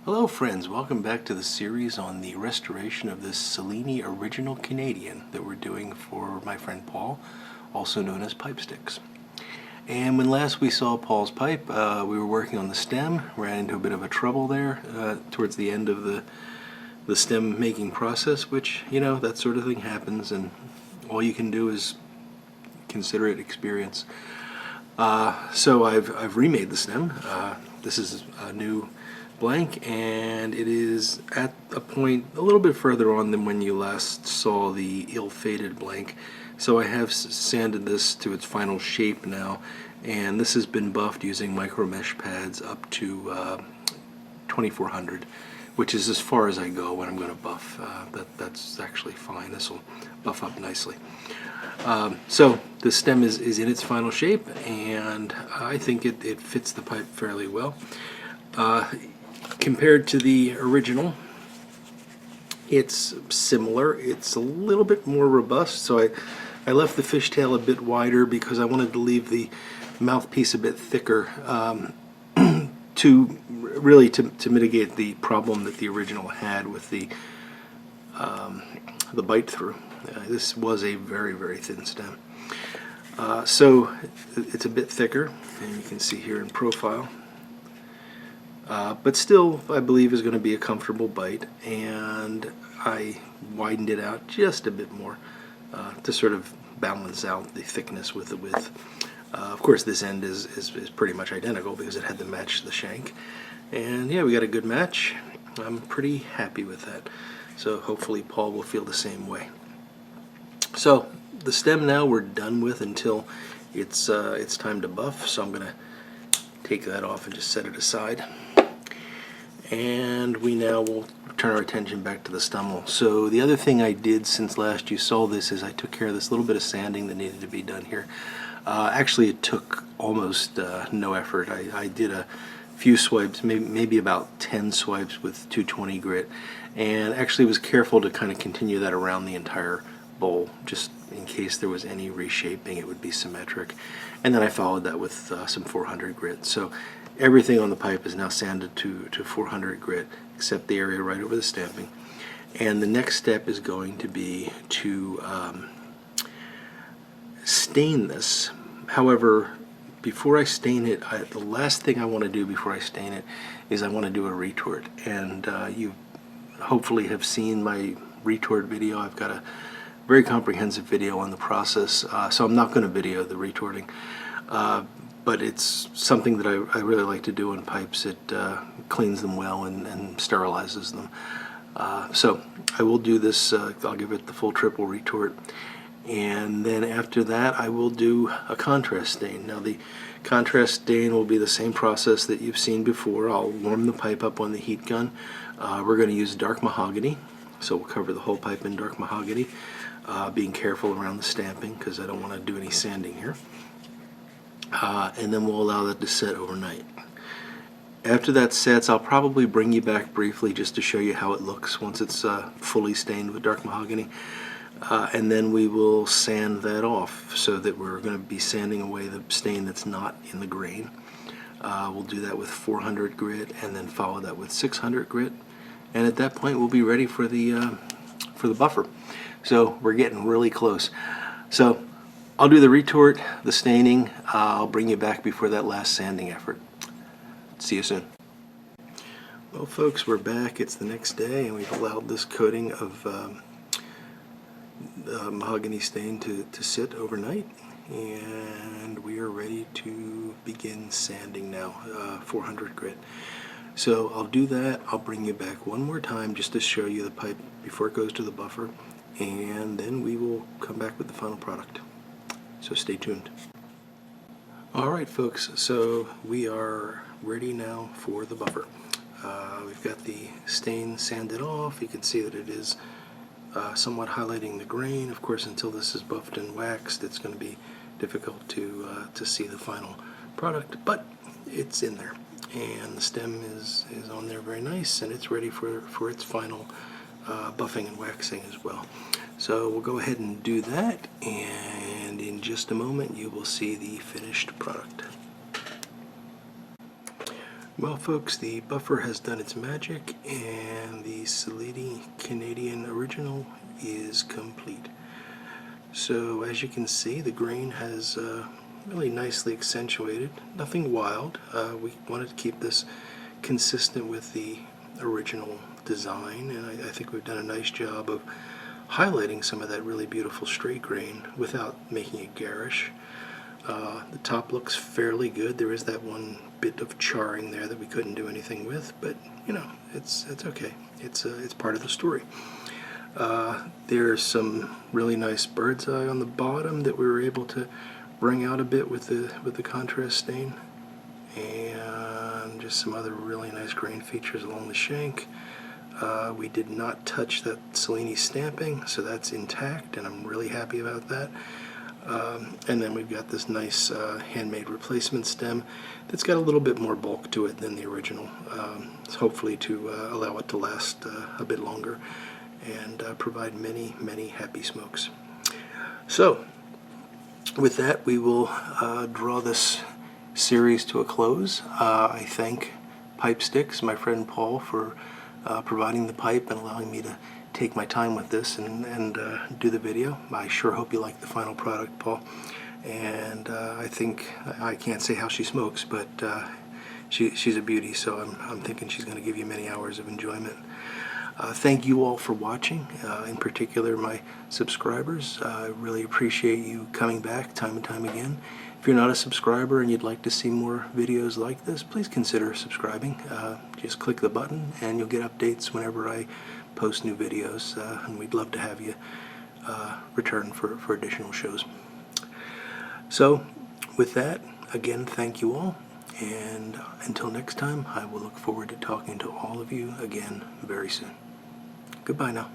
Hello friends, welcome back to the series on the restoration of this Cellini Original Canadian that we're doing for my friend Paul, also known as Pipesticks. And when last we saw Paul's pipe, we were working on the stem, ran into a bit of a trouble there towards the end of the stem making process, which, you know, that sort of thing happens, and all you can do is consider it experience. So I've remade the stem. This is a new blank, and it is at a point a little bit further on than when you last saw the ill-fated blank. So I have sanded this to its final shape now, and this has been buffed using micro mesh pads up to 2400, which is as far as I go when I'm going to buff. That's actually fine. This will buff up nicely. So the stem is in its final shape, and I think it fits the pipe fairly well. Compared to the original, it's similar. It's a little bit more robust, so I left the fishtail a bit wider because I wanted to leave the mouthpiece a bit thicker to mitigate the problem that the original had with the bite through. This was a very thin stem. So it's a bit thicker, and you can see here in profile. But still, I believe, is going to be a comfortable bite, and I widened it out just a bit more to sort of balance out the thickness with the width. Of course, this end is pretty much identical because it had to match the shank. And yeah, we got a good match. I'm pretty happy with that. So hopefully Paul will feel the same way. So the stem now we're done with until it's time to buff. So I'm going to take that off and just set it aside. And we now will turn our attention back to the stummel. So the other thing I did since last you saw this is I took care of this little bit of sanding that needed to be done here. Actually, it took almost no effort. I did a few swipes, maybe about 10 swipes with 220 grit, and actually was careful to kind of continue that around the entire bowl, just in case there was any reshaping, it would be symmetric. And then I followed that with some 400 grit. So everything on the pipe is now sanded to 400 grit, except the area right over the stamping. And the next step is going to be to stain this. However, before I stain it, the last thing I want to do before I stain it is I want to do a retort. And you hopefully have seen my retort video. I've got a very comprehensive video on the process, so I'm not going to video the retorting. But it's something that I really like to do on pipes. It cleans them well and sterilizes them. So I will do this. I'll give it the full triple retort. And then after that, I will do a contrast stain. Now the contrast stain will be the same process that you've seen before. I'll warm the pipe up on the heat gun. We're going to use dark mahogany. So we'll cover the whole pipe in dark mahogany, being careful around the stamping because I don't want to do any sanding here. And then we'll allow that to set overnight. After that sets, I'll probably bring you back briefly just to show you how it looks once it's fully stained with dark mahogany. And then we will sand that off so that we're going to be sanding away the stain that's not in the grain. We'll do that with 400 grit and then follow that with 600 grit. And at that point we'll be ready for the buffer. So we're getting really close. So I'll do the retort, the staining. I'll bring you back before that last sanding effort. See you soon. Well folks, we're back. It's the next day and we've allowed this coating of mahogany stain to sit overnight, and we are ready to begin sanding now, 400 grit. So I'll do that. I'll bring you back one more time just to show you the pipe before it goes to the buffer, and then we will come back with the final product. So stay tuned. Alright folks, so we are ready now for the buffer. We've got the stain sanded off. You can see that it is somewhat highlighting the grain. Of course, until this is buffed and waxed, it's going to be difficult to see the final product, but it's in there. And the stem is on there very nice, and it's ready for its final buffing and waxing as well. So we'll go ahead and do that, and in just a moment you will see the finished product. Well, folks, the buffer has done its magic, and the Cellini Canadian Original is complete. So, as you can see, the grain has really nicely accentuated. Nothing wild. We wanted to keep this consistent with the original design, and I think we've done a nice job of highlighting some of that really beautiful straight grain without making it garish. The top looks fairly good. There is that one bit of charring there that we couldn't do anything with, but you know, it's okay. It's part of the story. There's some really nice bird's eye on the bottom that we were able to bring out a bit with the contrast stain, and just some other really nice grain features along the shank. We did not touch that Cellini stamping, so that's intact, and I'm really happy about that. And then we've got this nice handmade replacement stem that's got a little bit more bulk to it than the original, hopefully to allow it to last a bit longer and provide many, many happy smokes. So, with that, we will draw this series to a close. I thank Pipesticks, my friend Paul, for providing the pipe and allowing me to take my time with this and do the video. I sure hope you like the final product, Paul. And I think, I can't say how she smokes, but she's a beauty, so I'm thinking she's going to give you many hours of enjoyment. Thank you all for watching, in particular my subscribers. I really appreciate you coming back time and time again. If you're not a subscriber and you'd like to see more videos like this, please consider subscribing. Just click the button and you'll get updates whenever I post new videos, and we'd love to have you return for additional shows. So, with that, again, thank you all, and until next time, I will look forward to talking to all of you again very soon. Goodbye now.